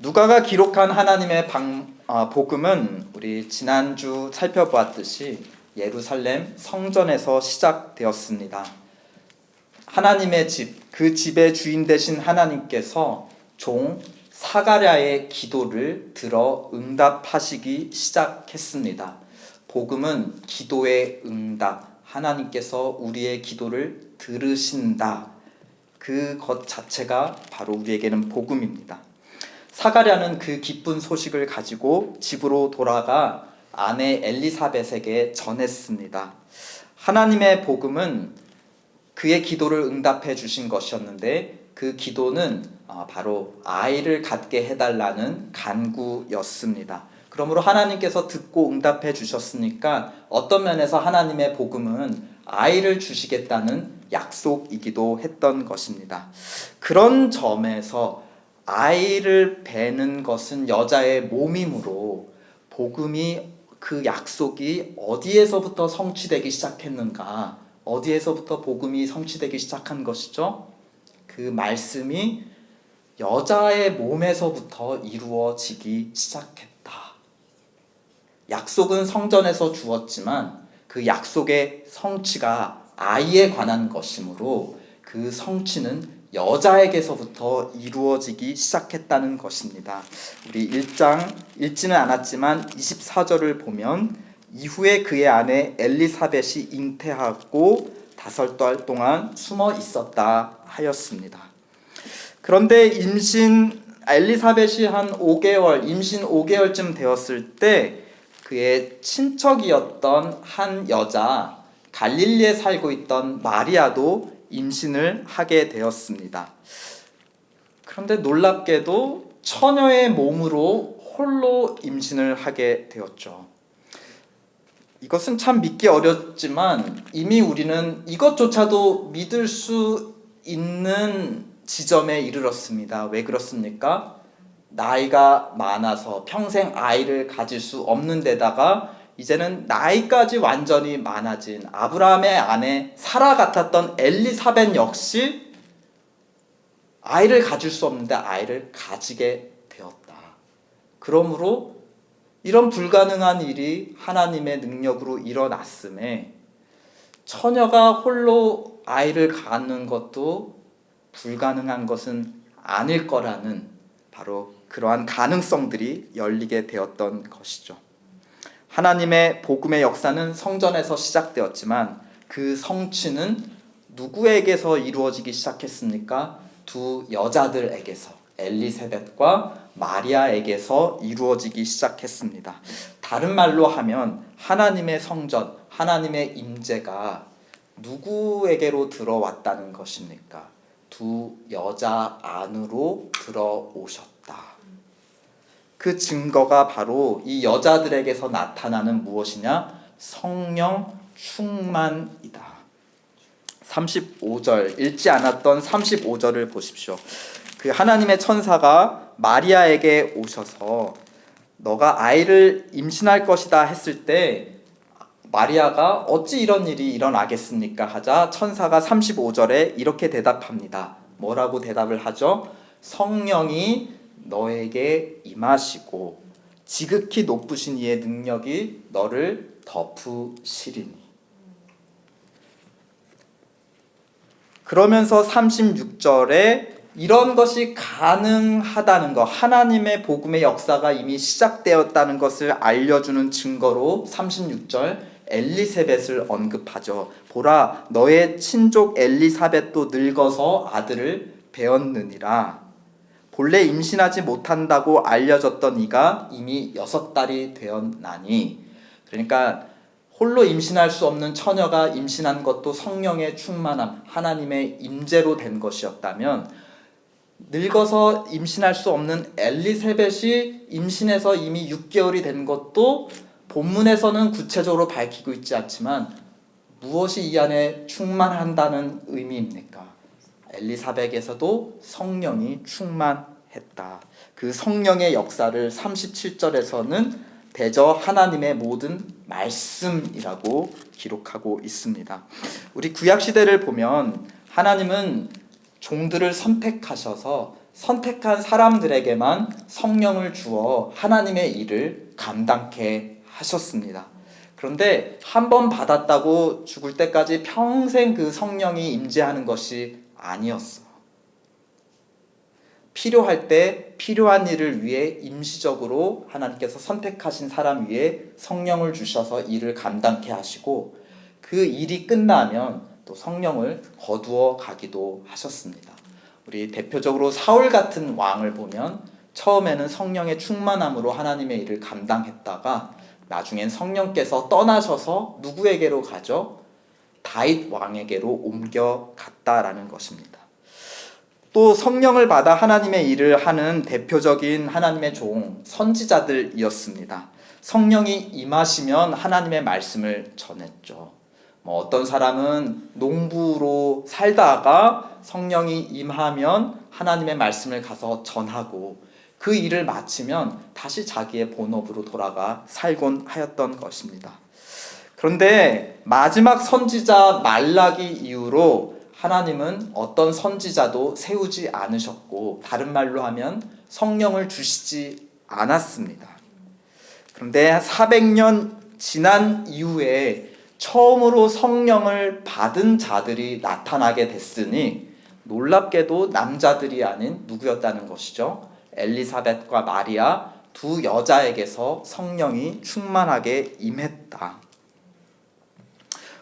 누가가 기록한 하나님의 복음은 우리 지난주 살펴보았듯이 예루살렘 성전에서 시작되었습니다. 하나님의 집, 그 집의 주인 되신 하나님께서 종 사가랴의 기도를 들어 응답하시기 시작했습니다. 복음은 기도의 응답, 하나님께서 우리의 기도를 들으신다. 그것 자체가 바로 우리에게는 복음입니다. 사가랴는 그 기쁜 소식을 가지고 집으로 돌아가 아내 엘리사벳에게 전했습니다. 하나님의 복음은 그의 기도를 응답해 주신 것이었는데 그 기도는 바로 아이를 갖게 해달라는 간구였습니다. 그러므로 하나님께서 듣고 응답해 주셨으니까 어떤 면에서 하나님의 복음은 아이를 주시겠다는 약속이기도 했던 것입니다. 그런 점에서 아이를 베는 것은 여자의 몸이므로 복음이 그 약속이 어디에서부터 성취되기 시작했는가? 어디에서부터 복음이 성취되기 시작한 것이죠? 그 말씀이 여자의 몸에서부터 이루어지기 시작했다. 약속은 성전에서 주었지만 그 약속의 성취가 아이에 관한 것이므로 그 성취는 여자에게서부터 이루어지기 시작했다는 것입니다. 우리 1장 읽지는 않았지만 24절을 보면 이후에 그의 아내 엘리사벳이 잉태하고 5달 동안 숨어 있었다 하였습니다. 그런데 엘리사벳이 한 5개월, 임신 5개월쯤 되었을 때 그의 친척이었던 한 여자, 갈릴리에 살고 있던 마리아도 임신을 하게 되었습니다. 그런데 놀랍게도 처녀의 몸으로 홀로 임신을 하게 되었죠. 이것은 참 믿기 어렵지만 이미 우리는 이것조차도 믿을 수 있는 지점에 이르렀습니다. 왜 그렇습니까? 나이가 많아서 평생 아이를 가질 수 없는 데다가 이제는 나이까지 완전히 많아진 아브라함의 아내 사라 같았던 엘리사벳 역시 아이를 가질 수 없는데 아이를 가지게 되었다. 그러므로 이런 불가능한 일이 하나님의 능력으로 일어났음에 처녀가 홀로 아이를 갖는 것도 불가능한 것은 아닐 거라는 바로 그러한 가능성들이 열리게 되었던 것이죠. 하나님의 복음의 역사는 성전에서 시작되었지만 그 성취는 누구에게서 이루어지기 시작했습니까? 두 여자들에게서, 엘리사벳과 마리아에게서 이루어지기 시작했습니다. 다른 말로 하면 하나님의 성전, 하나님의 임재가 누구에게로 들어왔다는 것입니까? 두 여자 안으로 들어오셨다. 그 증거가 바로 이 여자들에게서 나타나는 무엇이냐? 성령 충만이다. 35절, 읽지 않았던 35절을 보십시오. 그 하나님의 천사가 마리아에게 오셔서 너가 아이를 임신할 것이다 했을 때 마리아가 어찌 이런 일이 일어나겠습니까? 하자 천사가 35절에 이렇게 대답합니다. 뭐라고 대답을 하죠? 성령이 너에게 임하시고 지극히 높으신 이의 능력이 너를 덮으시리니. 그러면서 36절에 이런 것이 가능하다는 것, 하나님의 복음의 역사가 이미 시작되었다는 것을 알려주는 증거로 36절 엘리사벳을 언급하죠. 보라, 너의 친족 엘리사벳도 늙어서 아들을 배었느니라. 본래 임신하지 못한다고 알려졌던 이가 이미 6달이 되었나니. 그러니까 홀로 임신할 수 없는 처녀가 임신한 것도 성령의 충만함, 하나님의 임재로 된 것이었다면 늙어서 임신할 수 없는 엘리사벳이 임신해서 이미 6개월이 된 것도 본문에서는 구체적으로 밝히고 있지 않지만 무엇이 이 안에 충만한다는 의미입니까? 엘리사벳에서도 성령이 충만했다. 그 성령의 역사를 37절에서는 대저 하나님의 모든 말씀이라고 기록하고 있습니다. 우리 구약시대를 보면 하나님은 종들을 선택하셔서 선택한 사람들에게만 성령을 주어 하나님의 일을 감당케 하셨습니다. 그런데 한 번 받았다고 죽을 때까지 평생 그 성령이 임재하는 것이 아니었어. 필요할 때 필요한 일을 위해 임시적으로 하나님께서 선택하신 사람 위에 성령을 주셔서 일을 감당케 하시고, 그 일이 끝나면 또 성령을 거두어 가기도 하셨습니다. 우리 대표적으로 사울 같은 왕을 보면 처음에는 성령의 충만함으로 하나님의 일을 감당했다가 나중엔 성령께서 떠나셔서 누구에게로 가죠? 다윗 왕에게로 옮겨갔다라는 것입니다. 또 성령을 받아 하나님의 일을 하는 대표적인 하나님의 종 선지자들이었습니다. 성령이 임하시면 하나님의 말씀을 전했죠. 어떤 사람은 농부로 살다가 성령이 임하면 하나님의 말씀을 가서 전하고, 그 일을 마치면 다시 자기의 본업으로 돌아가 살곤 하였던 것입니다. 그런데 마지막 선지자 말라기 이후로 하나님은 어떤 선지자도 세우지 않으셨고, 다른 말로 하면 성령을 주시지 않았습니다. 그런데 400년 지난 이후에 처음으로 성령을 받은 자들이 나타나게 됐으니, 놀랍게도 남자들이 아닌 누구였다는 것이죠? 엘리사벳과 마리아 두 여자에게서 성령이 충만하게 임했다.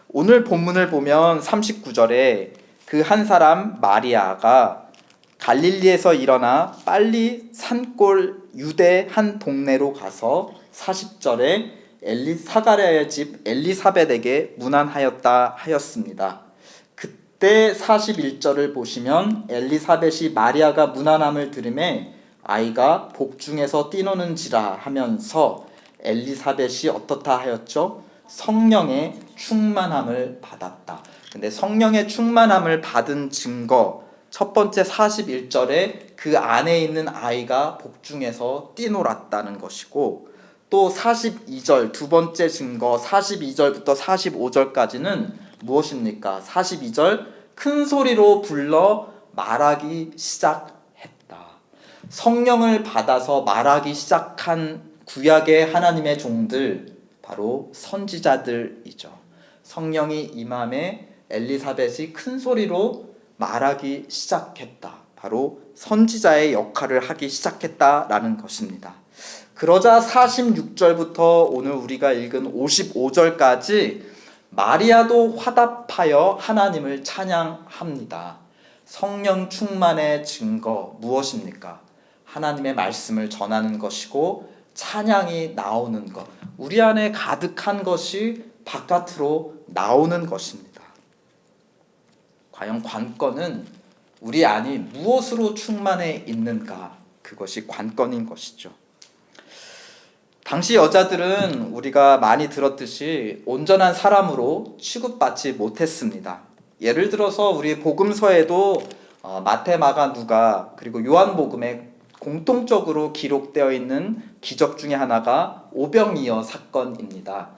오늘 본문을 보면 39절에 그 한 사람 마리아가 갈릴리에서 일어나 빨리 산골 유대 한 동네로 가서 40절에 사가랴의 집 엘리사벳에게 문안하였다 하였습니다. 그때 41절을 보시면 엘리사벳이 마리아가 문안함을 들으매 아이가 복중에서 뛰노는지라 하면서 엘리사벳이 어떻다 하였죠? 성령의 충만함을 받았다. 근데 성령의 충만함을 받은 증거, 첫 번째 41절에 그 안에 있는 아이가 복중에서 뛰놀았다는 것이고, 또 42절 두 번째 증거 42절부터 45절까지는 무엇입니까? 42절 큰 소리로 불러 말하기 시작했다. 성령을 받아서 말하기 시작한 구약의 하나님의 종들, 바로 선지자들이죠. 성령이 임함에 엘리사벳이 큰 소리로 말하기 시작했다. 바로 선지자의 역할을 하기 시작했다라는 것입니다. 그러자 46절부터 오늘 우리가 읽은 55절까지 마리아도 화답하여 하나님을 찬양합니다. 성령 충만의 증거 무엇입니까? 하나님의 말씀을 전하는 것이고 찬양이 나오는 것, 우리 안에 가득한 것이 바깥으로 나오는 것입니다. 과연 관건은 우리 안이 무엇으로 충만해 있는가, 그것이 관건인 것이죠. 당시 여자들은 우리가 많이 들었듯이 온전한 사람으로 취급받지 못했습니다. 예를 들어서 우리 복음서에도 마태, 마가, 누가 그리고 요한복음에 공통적으로 기록되어 있는 기적 중에 하나가 오병이어 사건입니다.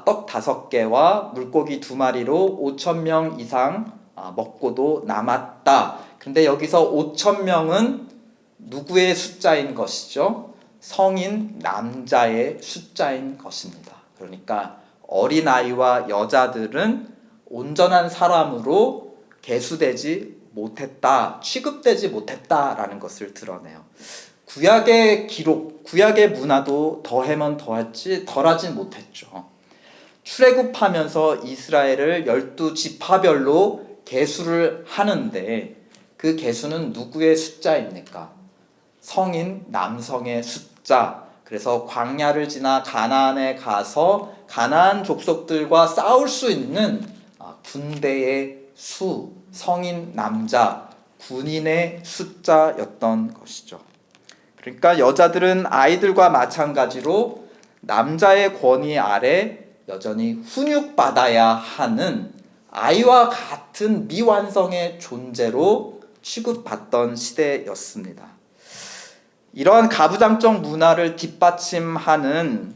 떡 5개와 물고기 2마리로 5,000명 이상 먹고도 남았다. 근데 여기서 5,000명은 누구의 숫자인 것이죠? 성인 남자의 숫자인 것입니다. 그러니까 어린아이와 여자들은 온전한 사람으로 계수되지 못했다, 취급되지 못했다라는 것을 드러내요. 구약의 기록, 구약의 문화도 더하면 더했지 덜하진 못했죠. 출애굽하면서 이스라엘을 12지파별로 계수를 하는데 그 계수는 누구의 숫자입니까? 성인 남성의 숫자. 그래서 광야를 지나 가나안에 가서 가나안 족속들과 싸울 수 있는 군대의 수, 성인 남자, 군인의 숫자였던 것이죠. 그러니까 여자들은 아이들과 마찬가지로 남자의 권위 아래 여전히 훈육받아야 하는 아이와 같은 미완성의 존재로 취급받던 시대였습니다. 이러한 가부장적 문화를 뒷받침하는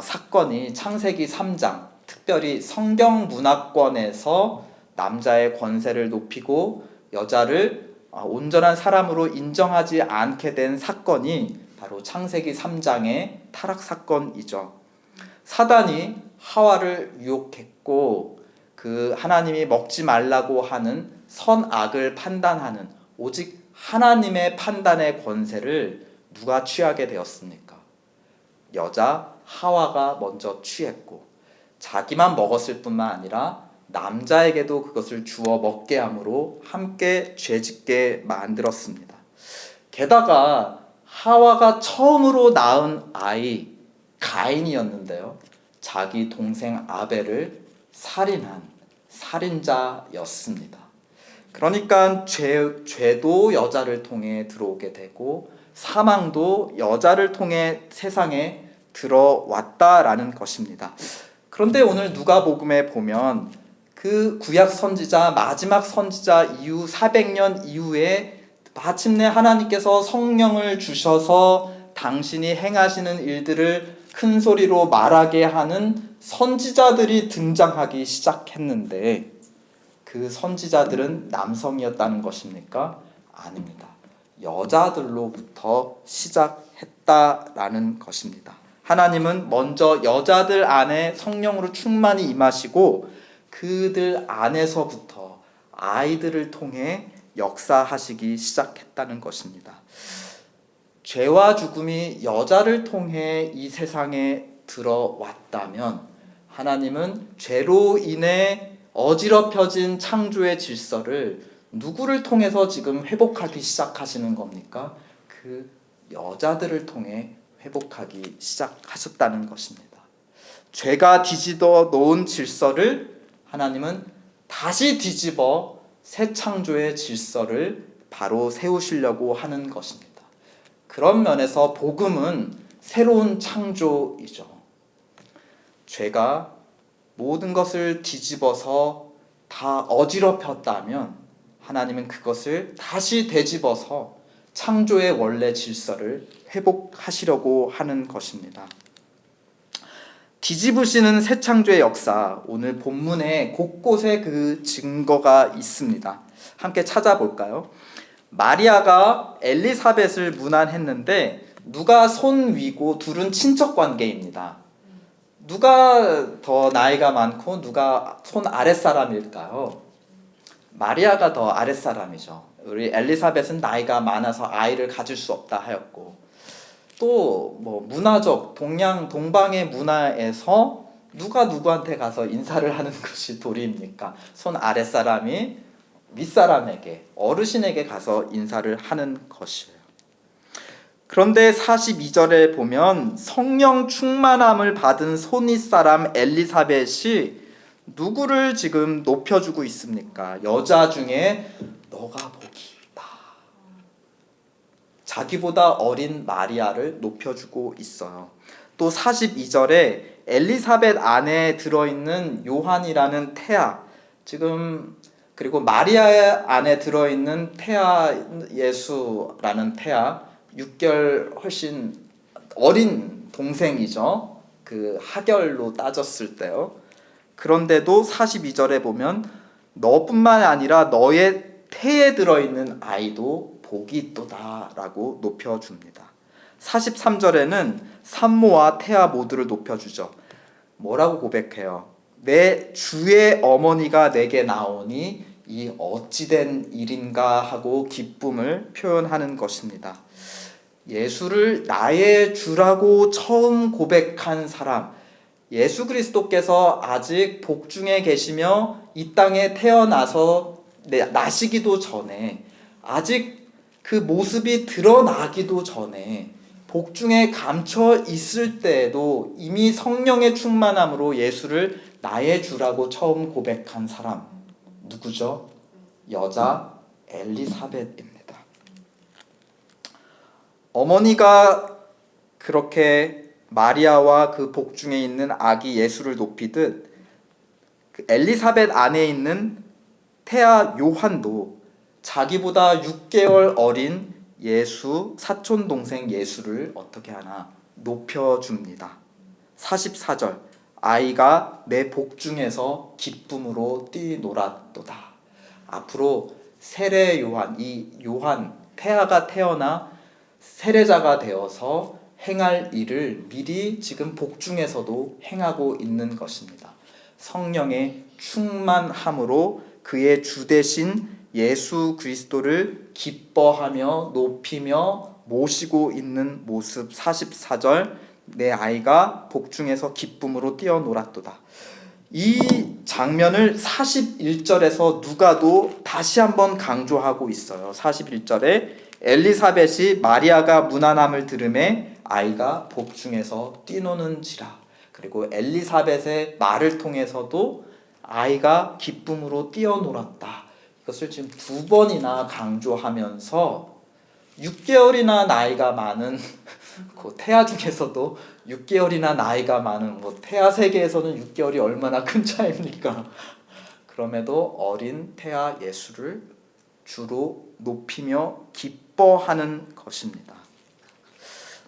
사건이 창세기 3장, 특별히 성경 문화권에서 남자의 권세를 높이고 여자를 온전한 사람으로 인정하지 않게 된 사건이 바로 창세기 3장의 타락 사건이죠. 사단이 하와를 유혹했고 그 하나님이 먹지 말라고 하는 선악을 판단하는 오직 하나님의 판단의 권세를 누가 취하게 되었습니까? 여자 하와가 먼저 취했고 자기만 먹었을 뿐만 아니라 남자에게도 그것을 주어 먹게 함으로 함께 죄짓게 만들었습니다. 게다가 하와가 처음으로 낳은 아이 가인이었는데요, 자기 동생 아벨을 살인한 살인자였습니다. 그러니까 죄도 여자를 통해 들어오게 되고 사망도 여자를 통해 세상에 들어왔다라는 것입니다. 그런데 오늘 누가복음에 보면 그 구약 선지자, 마지막 선지자 이후 400년 이후에 마침내 하나님께서 성령을 주셔서 당신이 행하시는 일들을 큰 소리로 말하게 하는 선지자들이 등장하기 시작했는데 그 선지자들은 남성이었다는 것입니까? 아닙니다. 여자들로부터 시작했다라는 것입니다. 하나님은 먼저 여자들 안에 성령으로 충만히 임하시고 그들 안에서부터 아이들을 통해 역사하시기 시작했다는 것입니다. 죄와 죽음이 여자를 통해 이 세상에 들어왔다면 하나님은 죄로 인해 어지럽혀진 창조의 질서를 누구를 통해서 지금 회복하기 시작하시는 겁니까? 그 여자들을 통해 회복하기 시작하셨다는 것입니다. 죄가 뒤집어 놓은 질서를 하나님은 다시 뒤집어 새 창조의 질서를 바로 세우시려고 하는 것입니다. 그런 면에서 복음은 새로운 창조이죠. 죄가 모든 것을 뒤집어서 다 어지럽혔다면 하나님은 그것을 다시 되짚어서 창조의 원래 질서를 회복하시려고 하는 것입니다. 뒤집으시는 새 창조의 역사, 오늘 본문에 곳곳에 그 증거가 있습니다. 함께 찾아볼까요? 마리아가 엘리사벳을 문안했는데 누가 손 위고 둘은 친척 관계입니다. 누가 더 나이가 많고 누가 손 아랫사람일까요? 마리아가 더 아랫사람이죠. 우리 엘리사벳은 나이가 많아서 아이를 가질 수 없다 하였고, 또 뭐 문화적 동방의 문화에서 누가 누구한테 가서 인사를 하는 것이 도리입니까? 손 아랫사람이 윗사람에게, 어르신에게 가서 인사를 하는 것이에요. 그런데 42절에 보면 성령 충만함을 받은 손윗사람 엘리사벳이 누구를 지금 높여주고 있습니까? 여자 중에 너가 복이 있다. 자기보다 어린 마리아를 높여주고 있어요. 또 42절에 엘리사벳 안에 들어있는 요한이라는 태아, 지금 그리고 마리아 안에 들어있는 태아 예수라는 태아, 6개월 훨씬 어린 동생이죠. 그 하결로 따졌을 때요. 그런데도 42절에 보면 너뿐만 아니라 너의 태에 들어있는 아이도 복이 있도다 라고 높여줍니다. 43절에는 산모와 태아 모두를 높여주죠. 뭐라고 고백해요? 내 주의 어머니가 내게 나오니 이 어찌된 일인가 하고 기쁨을 표현하는 것입니다. 예수를 나의 주라고 처음 고백한 사람, 예수 그리스도께서 아직 복중에 계시며 이 땅에 태어나서 나시기도 전에, 아직 그 모습이 드러나기도 전에 복중에 감춰 있을 때에도 이미 성령의 충만함으로 예수를 나의 주라고 처음 고백한 사람, 누구죠? 여자 엘리사벳입니다. 어머니가 그렇게 마리아와 그 복중에 있는 아기 예수를 높이듯 그 엘리사벳 안에 있는 태아 요한도 자기보다 6개월 어린 예수, 사촌 동생 예수를 어떻게 하나? 높여줍니다. 44절, 아이가 내 복중에서 기쁨으로 뛰놀았도다. 앞으로 세례 요한, 이 요한 태아가 태어나 세례자가 되어서 행할 일을 미리 지금 복중에서도 행하고 있는 것입니다. 성령의 충만함으로 그의 주 되신 예수 그리스도를 기뻐하며 높이며 모시고 있는 모습. 44절 내 아이가 복중에서 기쁨으로 뛰어놀았도다. 이 장면을 41절에서 누가도 다시 한번 강조하고 있어요. 41절에 엘리사벳이 마리아가 문안함을 들음에 아이가 복중에서 뛰노는지라. 그리고 엘리사벳의 말을 통해서도 아이가 기쁨으로 뛰어놀았다. 이것을 지금 두 번이나 강조하면서 6개월이나 나이가 많은 그 태아 중에서도 6개월이나 나이가 많은 태아 세계에서는 6개월이 얼마나 큰 차이입니까? 그럼에도 어린 태아 예수를 주로 높이며 기뻐하는 것입니다.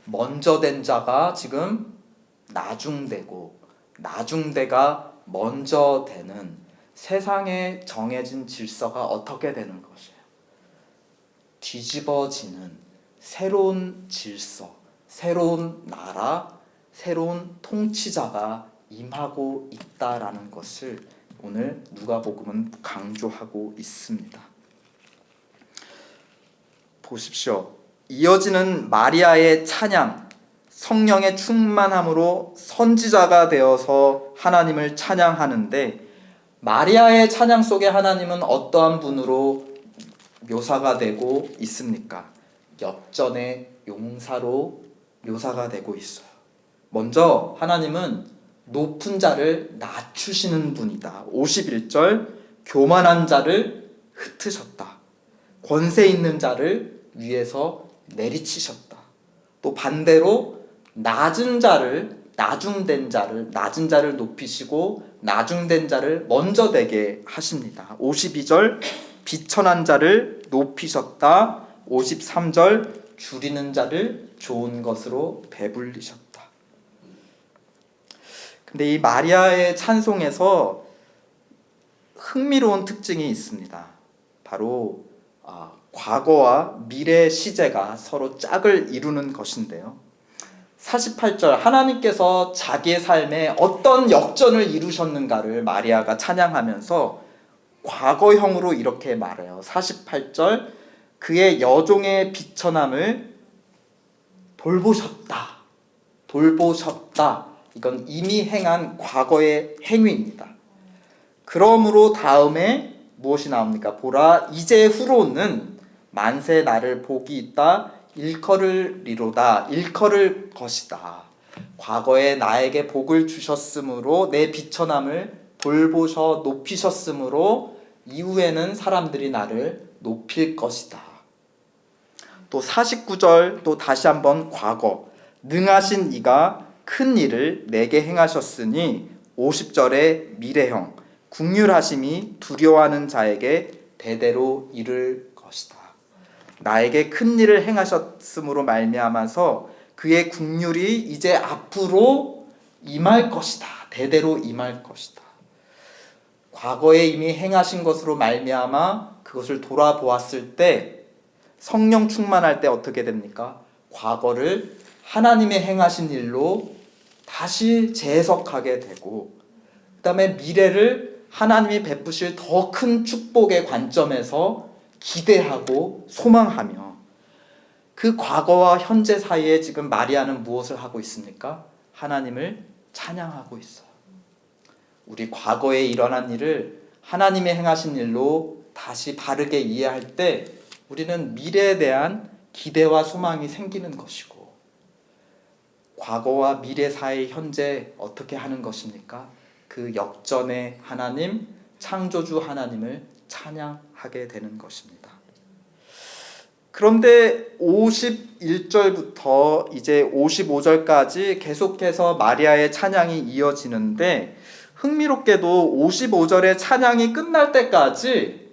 먼저 된 자가 지금 나중되고 나중대가 먼저 되는 세상에 정해진 질서가 어떻게 되는 것이에요? 뒤집어지는 새로운 질서, 새로운 나라, 새로운 통치자가 임하고 있다라는 것을 오늘 누가복음은 강조하고 있습니다. 보십시오. 이어지는 마리아의 찬양, 성령의 충만함으로 선지자가 되어서 하나님을 찬양하는데, 마리아의 찬양 속에 하나님은 어떠한 분으로 묘사가 되고 있습니까? 역전의 용사로 묘사가 되고 있어요. 먼저 하나님은 높은 자를 낮추시는 분이다. 51절 교만한 자를 흩으셨다. 권세 있는 자를 위에서 내리치셨다. 또 반대로 낮은 자를 낮은 자를 높이시고 나중된 자를 먼저 되게 하십니다. 52절 비천한 자를 높이셨다. 53절 줄이는 자를 좋은 것으로 배불리셨다. 근데 이 마리아의 찬송에서 흥미로운 특징이 있습니다. 바로 과거와 미래 시제가 서로 짝을 이루는 것인데요. 48절 하나님께서 자기의 삶에 어떤 역전을 이루셨는가를 마리아가 찬양하면서 과거형으로 이렇게 말해요. 48절 그의 여종의 비천함을 돌보셨다. 이건 이미 행한 과거의 행위입니다. 그러므로 다음에 무엇이 나옵니까? 보라 이제 후로는 만세 나를 복이 있다. 일컬으리로다. 일컬을 것이다. 과거에 나에게 복을 주셨으므로 내 비천함을 돌보셔 높이셨으므로 이후에는 사람들이 나를 높일 것이다. 또 49절 또 다시 한번 과거 능하신 이가 큰 일을 내게 행하셨으니 50절의 미래형 긍휼하심이 두려워하는 자에게 대대로 이를 것이다. 나에게 큰 일을 행하셨음으로 말미암아서 그의 긍휼이 이제 앞으로 임할 것이다. 대대로 임할 것이다. 과거에 이미 행하신 것으로 말미암아 그것을 돌아보았을 때 성령 충만할 때 어떻게 됩니까? 과거를 하나님의 행하신 일로 다시 재해석하게 되고, 그 다음에 미래를 하나님이 베푸실 더 큰 축복의 관점에서 기대하고 소망하며, 그 과거와 현재 사이에 지금 마리아는 무엇을 하고 있습니까? 하나님을 찬양하고 있어요. 우리 과거에 일어난 일을 하나님의 행하신 일로 다시 바르게 이해할 때 우리는 미래에 대한 기대와 소망이 생기는 것이고, 과거와 미래 사이 현재 어떻게 하는 것입니까? 그 역전의 하나님, 창조주 하나님을 찬양하게 되는 것입니다. 그런데 51절부터 이제 55절까지 계속해서 마리아의 찬양이 이어지는데, 흥미롭게도 55절의 찬양이 끝날 때까지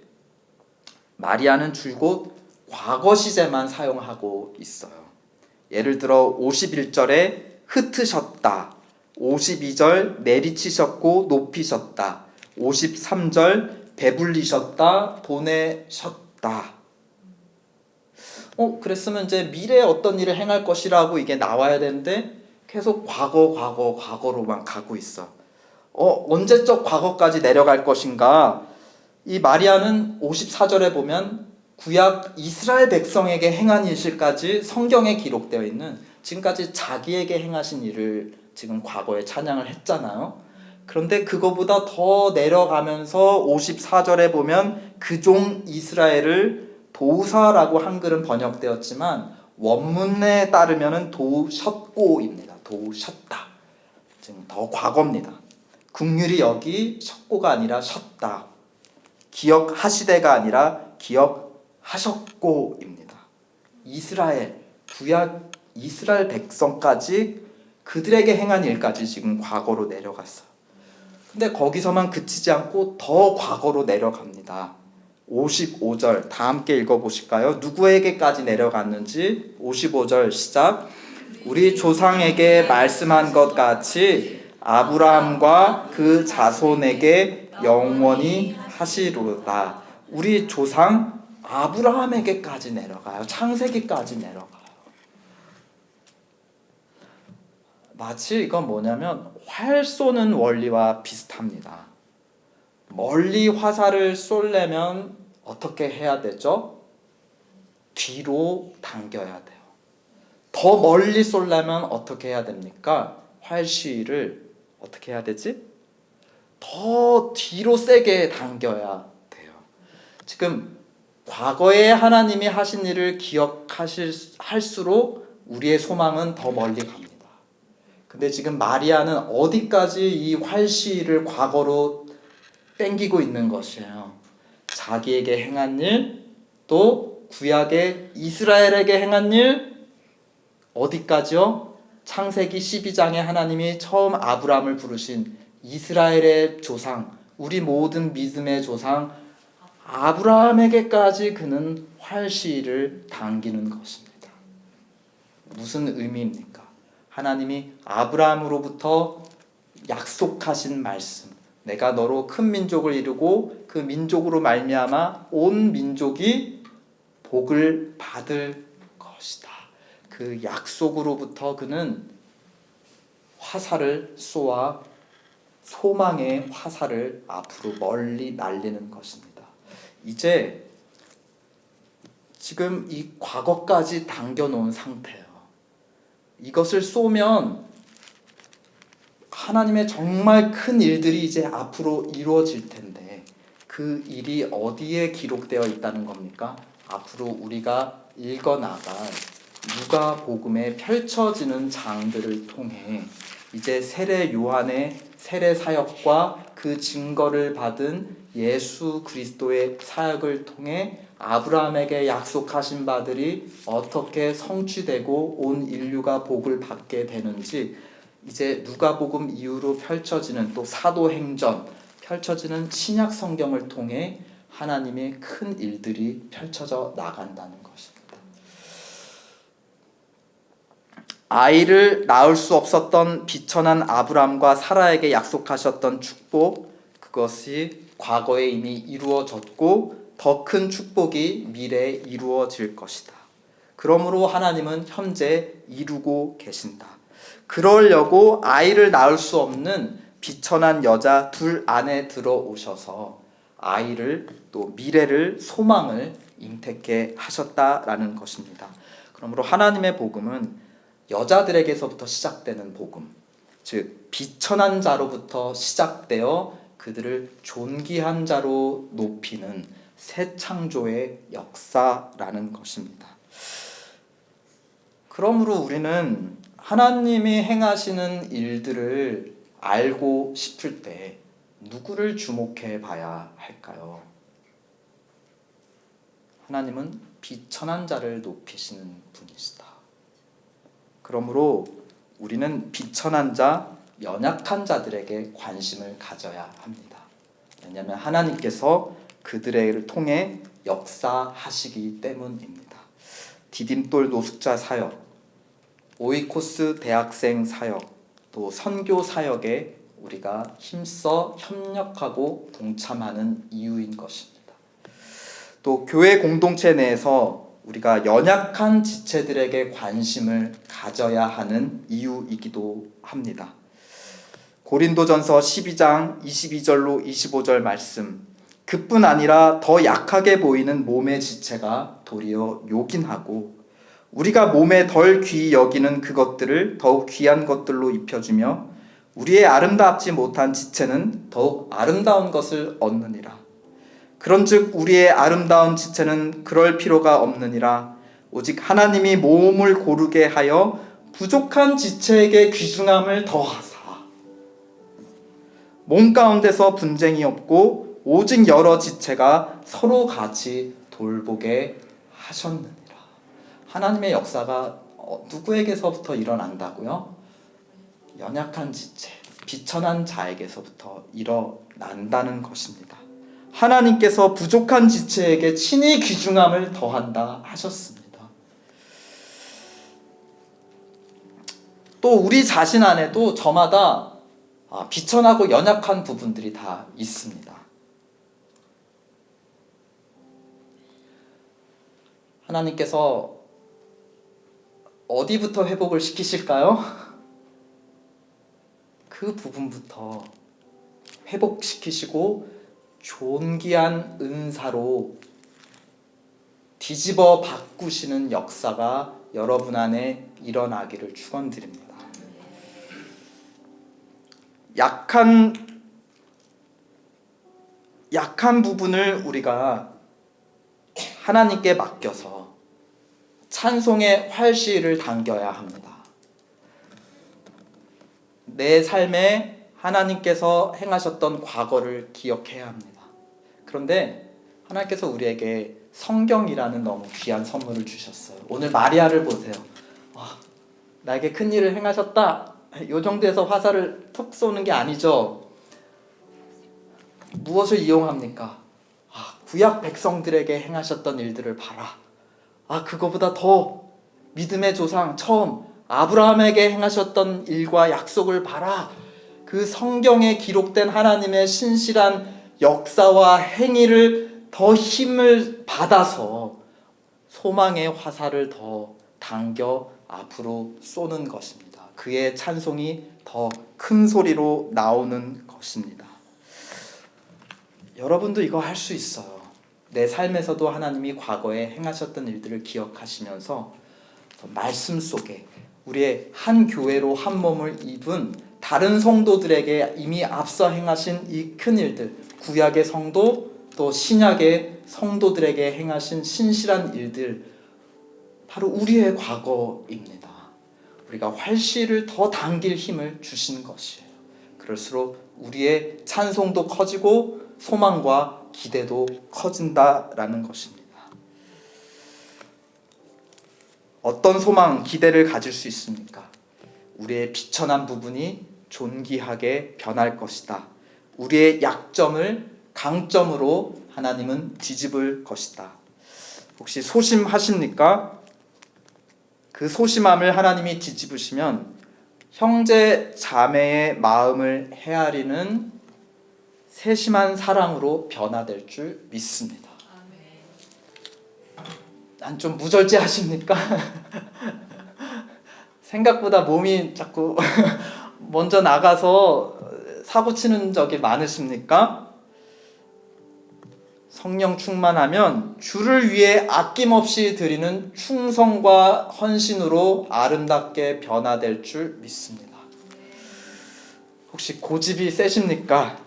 마리아는 줄곧 과거 시제만 사용하고 있어요. 예를 들어 51절에 흩으셨다, 52절 내리치셨고 높이셨다, 53절 배불리셨다, 보내셨다 것이다. 그랬으면 이제 미래에 어떤 일을 행할 것이라고 이게 나와야 되는데 계속 과거로만 가고 있어. 언제적 과거까지 내려갈 것인가? 이 마리아는 54절에 보면 구약 이스라엘 백성에게 행한 일실까지 성경에 기록되어 있는 지금까지 자기에게 행하신 일을 지금 과거에 찬양을 했잖아요. 그런데 그거보다 더 내려가면서 54절에 보면 그 종 이스라엘을 도우사라고 한글은 번역되었지만 원문에 따르면 도우셨고입니다. 도우셨다. 지금 더 과거입니다. 긍휼히 여기 셨고가 아니라 셨다. 기억하시되가 아니라 기억하셨고입니다. 이스라엘, 구약 이스라엘 백성까지 그들에게 행한 일까지 지금 과거로 내려갔어요. 근데 거기서만 그치지 않고 더 과거로 내려갑니다. 55절 다 함께 읽어보실까요? 누구에게까지 내려갔는지 55절 시작. 우리 조상에게 말씀한 것 같이 아브라함과 그 자손에게 영원히 하시로다. 우리 조상 아브라함에게까지 내려가요. 창세기까지 내려가요. 마치 이건 뭐냐면 활 쏘는 원리와 비슷합니다. 멀리 화살을 쏘려면 어떻게 해야 되죠? 뒤로 당겨야 돼요. 더 멀리 쏘려면 어떻게 해야 됩니까? 활시위를 어떻게 해야 되지? 더 뒤로 세게 당겨야 돼요. 지금 과거에 하나님이 하신 일을 기억할수록 우리의 소망은 더 멀리 갑니다. 근데 지금 마리아는 어디까지 이 활시위를 과거로 땡기고 있는 것이에요. 자기에게 행한 일, 또 구약의 이스라엘에게 행한 일, 어디까지요? 창세기 12장에 하나님이 처음 아브라함을 부르신 이스라엘의 조상, 우리 모든 믿음의 조상 아브라함에게까지 그는 활시위를 당기는 것입니다. 무슨 의미입니까? 하나님이 아브라함으로부터 약속하신 말씀, 내가 너로 큰 민족을 이루고 그 민족으로 말미암아 온 민족이 복을 받을 것이다. 그 약속으로부터 그는 화살을 쏘아 소망의 화살을 앞으로 멀리 날리는 것입니다. 이제 지금 이 과거까지 당겨놓은 상태예요. 이것을 쏘면 하나님의 정말 큰 일들이 이제 앞으로 이루어질 텐데 그 일이 어디에 기록되어 있다는 겁니까? 앞으로 우리가 읽어나갈 누가복음에 펼쳐지는 장들을 통해 이제 세례 요한의 세례 사역과 그 증거를 받은 예수 그리스도의 사역을 통해 아브라함에게 약속하신 바들이 어떻게 성취되고 온 인류가 복을 받게 되는지 이제 누가복음 이후로 펼쳐지는 또 사도행전 펼쳐지는 신약 성경을 통해 하나님의 큰 일들이 펼쳐져 나간다는 것입니다. 아이를 낳을 수 없었던 비천한 아브라함과 사라에게 약속하셨던 축복, 그것이 과거에 이미 이루어졌고 더 큰 축복이 미래에 이루어질 것이다. 그러므로 하나님은 현재 이루고 계신다. 그러려고 아이를 낳을 수 없는 비천한 여자 둘 안에 들어오셔서 아이를 또 미래를 소망을 잉태케 하셨다라는 것입니다. 그러므로 하나님의 복음은 여자들에게서부터 시작되는 복음, 즉 비천한 자로부터 시작되어 그들을 존귀한 자로 높이는 새 창조의 역사라는 것입니다. 그러므로 우리는 하나님이 행하시는 일들을 알고 싶을 때 누구를 주목해 봐야 할까요? 하나님은 비천한 자를 높이시는 분이시다. 그러므로 우리는 비천한 자, 연약한 자들에게 관심을 가져야 합니다. 왜냐하면 하나님께서 그들을 통해 역사하시기 때문입니다. 디딤돌 노숙자 사역, 오이코스 대학생 사역, 또 선교 사역에 우리가 힘써 협력하고 동참하는 이유인 것입니다. 또 교회 공동체 내에서 우리가 연약한 지체들에게 관심을 가져야 하는 이유이기도 합니다. 고린도전서 12장 22절로 25절 말씀, 그뿐 아니라 더 약하게 보이는 몸의 지체가 도리어 요긴하고 우리가 몸에 덜 귀히 여기는 그것들을 더욱 귀한 것들로 입혀주며 우리의 아름답지 못한 지체는 더욱 아름다운 것을 얻느니라. 그런즉 우리의 아름다운 지체는 그럴 필요가 없느니라. 오직 하나님이 몸을 고르게 하여 부족한 지체에게 귀중함을 더하사 몸 가운데서 분쟁이 없고 오직 여러 지체가 서로 같이 돌보게 하셨느니라. 하나님의 역사가 누구에게서부터 일어난다고요? 연약한 지체, 비천한 자에게서부터 일어난다는 것입니다. 하나님께서 부족한 지체에게 친히 귀중함을 더한다 하셨습니다. 또 우리 자신 안에도 저마다 비천하고 연약한 부분들이 다 있습니다. 하나님께서 어디부터 회복을 시키실까요? 그 부분부터 회복시키시고 존귀한 은사로 뒤집어 바꾸시는 역사가 여러분 안에 일어나기를 축원드립니다. 약한 부분을 우리가 하나님께 맡겨서 찬송의 활시를 당겨야 합니다. 내 삶에 하나님께서 행하셨던 과거를 기억해야 합니다. 그런데 하나님께서 우리에게 성경이라는 너무 귀한 선물을 주셨어요. 오늘 마리아를 보세요. 나에게 큰 일을 행하셨다. 이 정도에서 화살을 툭 쏘는 게 아니죠. 무엇을 이용합니까? 구약 백성들에게 행하셨던 일들을 봐라. 그거보다 더 믿음의 조상 처음 아브라함에게 행하셨던 일과 약속을 봐라. 그 성경에 기록된 하나님의 신실한 역사와 행위를 더 힘을 받아서 소망의 화살을 더 당겨 앞으로 쏘는 것입니다. 그의 찬송이 더 큰 소리로 나오는 것입니다. 여러분도 이거 할 수 있어요. 내 삶에서도 하나님이 과거에 행하셨던 일들을 기억하시면서 말씀 속에 우리의 한 교회로 한 몸을 입은 다른 성도들에게 이미 앞서 행하신 이 큰 일들, 구약의 성도 또 신약의 성도들에게 행하신 신실한 일들, 바로 우리의 과거입니다. 우리가 활시를 더 당길 힘을 주신 것이에요. 그럴수록 우리의 찬송도 커지고 소망과 기대도 커진다라는 것입니다. 어떤 소망, 기대를 가질 수 있습니까? 우리의 비천한 부분이 존귀하게 변할 것이다. 우리의 약점을 강점으로 하나님은 뒤집을 것이다. 혹시 소심하십니까? 그 소심함을 하나님이 뒤집으시면 형제 자매의 마음을 헤아리는 세심한 사랑으로 변화될 줄 믿습니다. 난 좀 무절제하십니까? 생각보다 몸이 자꾸 먼저 나가서 사고 치는 적이 많으십니까? 성령 충만하면 주를 위해 아낌없이 드리는 충성과 헌신으로 아름답게 변화될 줄 믿습니다. 혹시 고집이 세십니까?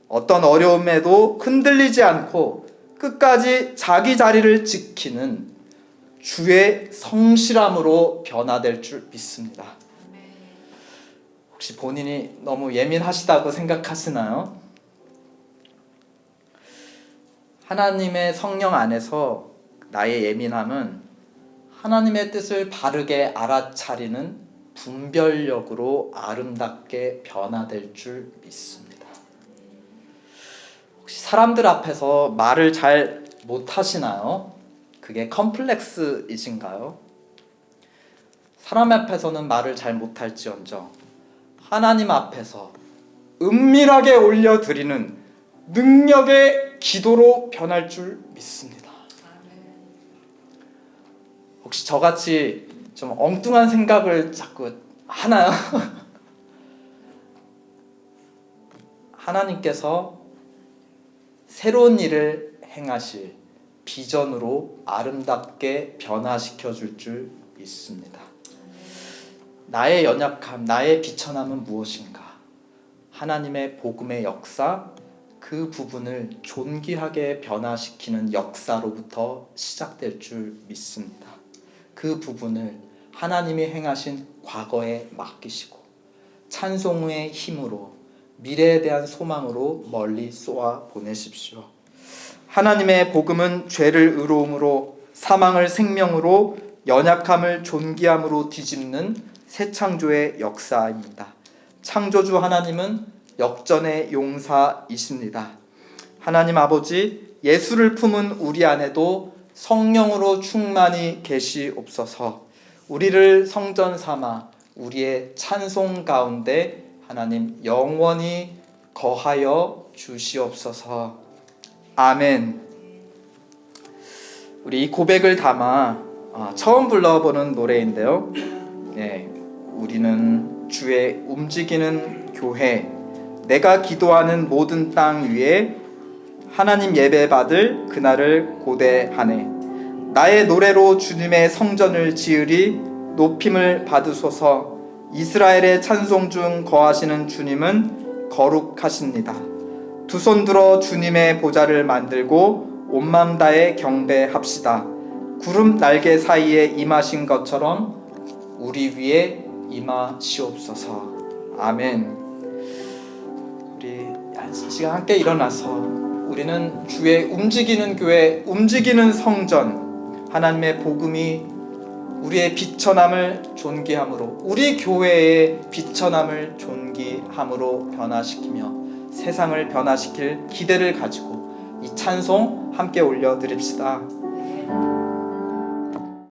어떤 어려움에도 흔들리지 않고 끝까지 자기 자리를 지키는 주의 성실함으로 변화될 줄 믿습니다. 혹시 본인이 너무 예민하시다고 생각하시나요? 하나님의 성령 안에서 나의 예민함은 하나님의 뜻을 바르게 알아차리는 분별력으로 아름답게 변화될 줄 믿습니다. 혹시 사람들 앞에서 말을 잘 못하시나요? 그게 컴플렉스이신가요? 사람 앞에서는 말을 잘 못할지언정 하나님 앞에서 은밀하게 올려드리는 능력의 기도로 변할 줄 믿습니다. 혹시 저같이 좀 엉뚱한 생각을 자꾸 하나요? 하나님께서 새로운 일을 행하실 비전으로 아름답게 변화시켜 줄 줄 믿습니다. 나의 연약함, 나의 비천함은 무엇인가? 하나님의 복음의 역사, 그 부분을 존귀하게 변화시키는 역사로부터 시작될 줄 믿습니다. 그 부분을 하나님이 행하신 과거에 맡기시고 찬송의 힘으로 미래에 대한 소망으로 멀리 쏘아 보내십시오. 하나님의 복음은 죄를 의로움으로, 사망을 생명으로, 연약함을 존귀함으로 뒤집는 새 창조의 역사입니다. 창조주 하나님은 역전의 용사이십니다. 하나님 아버지, 예수를 품은 우리 안에도 성령으로 충만히 계시옵소서. 우리를 성전 삼아 우리의 찬송 가운데 하나님 영원히 거하여 주시옵소서. 아멘. 우리 이 고백을 담아 처음 불러보는 노래인데요. 우리는 주의 움직이는 교회, 내가 기도하는 모든 땅 위에 하나님 예배 받을 그날을 고대하네. 나의 노래로 주님의 성전을 지으리. 높임을 받으소서. 이스라엘의 찬송 중 거하시는 주님은 거룩하십니다. 두 손 들어 주님의 보좌를 만들고 온 마음 다해 경배합시다. 구름 날개 사이에 임하신 것처럼 우리 위에 임하시옵소서. 아멘. 우리 이 시간 함께 일어나서 우리는 주의 움직이는 교회, 움직이는 성전, 하나님의 복음이 우리의 비천함을 존귀함으로, 우리 교회의 비천함을 존귀함으로 변화시키며 세상을 변화시킬 기대를 가지고 이 찬송 함께 올려드립시다.